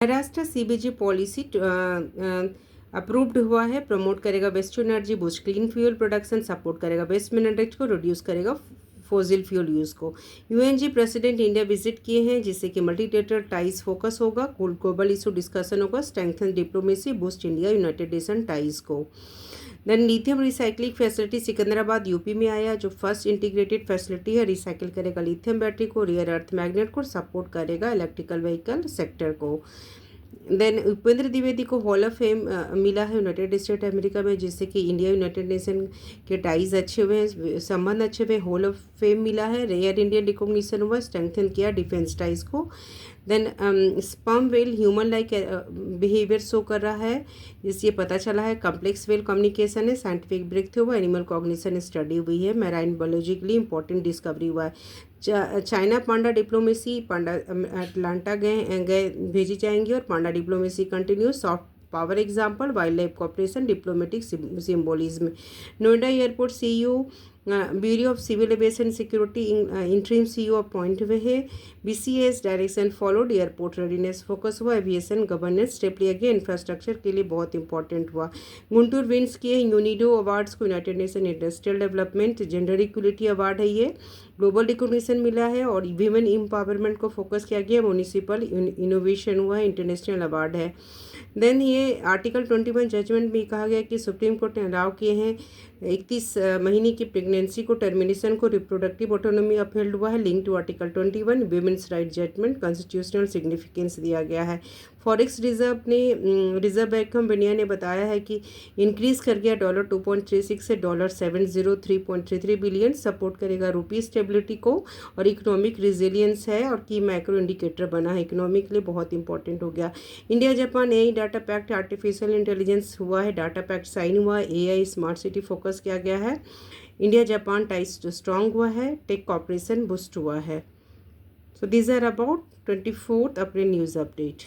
Maharashtra CBG policy approved हुआ है। Promote करेगा waste energy, boost clean fuel production, support करेगा वेस्ट मिनरल्स को, रिड्यूस करेगा फॉसिल फ्यूल यूज़ को। यूएनजी प्रेसिडेंट इंडिया विजिट किए हैं, जिससे कि मल्टीलेटरल टाइज फोकस होगा, ग्लोबल इशू डिस्कशन होगा, strengthen diplomacy, boost India United Nation ties को। Then lithium recycling facility Sikandrabad UP में आया, जो फर्स्ट इंटीग्रेटेड फैसिलिटी है। रिसाइकिल करेगा लिथियम बैटरी को, रियर अर्थ मैग्नेट को, सपोर्ट करेगा इलेक्ट्रिकल व्हीकल सेक्टर को। देन उपेंद्र द्विवेदी को हॉल ऑफ फेम मिला है यूनाइटेड स्टेट अमेरिका में, जिससे कि इंडिया यूनाइटेड नेशन के टाइज अच्छे हुए हैं, संबंध अच्छे हुए, हॉल ऑफ फेम मिला है। रेयर इंडियन रिकॉग्निशन हुआ, स्ट्रेंथन किया डिफेंस टाइज को। Then sperm whale human like behaviour show कर रहा है, जिससे पता चला है। कम्प्लेक्स वेल कम्युनिकेशन है, साइंटिफिक ब्रेक थ्रू हुआ, एनिमल कॉग्निशन स्टडी हुई है, मैराइन बायोलॉजी के लिए इंपॉर्टेंट डिस्कवरी हुआ है। China panda diplomacy, panda Atlanta गए भेजी जाएंगी, और panda diplomacy continue. Soft power example, wild life cooperation, diplomatic symbolism. Noida airport CEO, bureau of civil aviation security interim CEO appoint हुए हैं। BCS direction followed, airport readiness focus हुआ, aviation governance step लिया गया, infrastructure के लिए बहुत important हुआ। Guntur wins किए यूनिडो अवार्ड्स को, united nation industrial development gender equality award है ये, ग्लोबल रिकॉग्निशन मिला है, और वीमेन एम्पावरमेंट को फोकस किया गया, म्यूनिसिपल इनोवेशन हुआ है, इंटरनेशनल अवार्ड है। देन ये आर्टिकल 21 जजमेंट में कहा गया कि सुप्रीम कोर्ट ने अलाउ किए हैं 31 महीने की प्रेगनेंसी को, टर्मिनेशन को, रिप्रोडक्टिव ऑटोनॉमी अपहेल्ड हुआ है, link to article 21 women's right judgement, constitutional significance दिया गया है। Forex reserve bank of India ने बताया है कि इंक्रीज कर गया $2.36 से $703.33 बिलियन, सपोर्ट करेगा रुपी स्टेबिलिटी को, और इकोनॉमिक रिजिलियंस है, और की मैक्रो इंडिकेटर बना है, इकोनॉमी के लिए बहुत इंपॉर्टेंट हो गया। India Japan AI data pact, artificial intelligence हुआ है, डाटा पैक्ट साइन हुआ, एआई स्मार्ट सिटी फोकस किया गया है। इंडिया जापान टाइज स्ट्रांग हुआ है, टेक कॉपरेशन बूस्ट हुआ है। So these are about 24th April news update.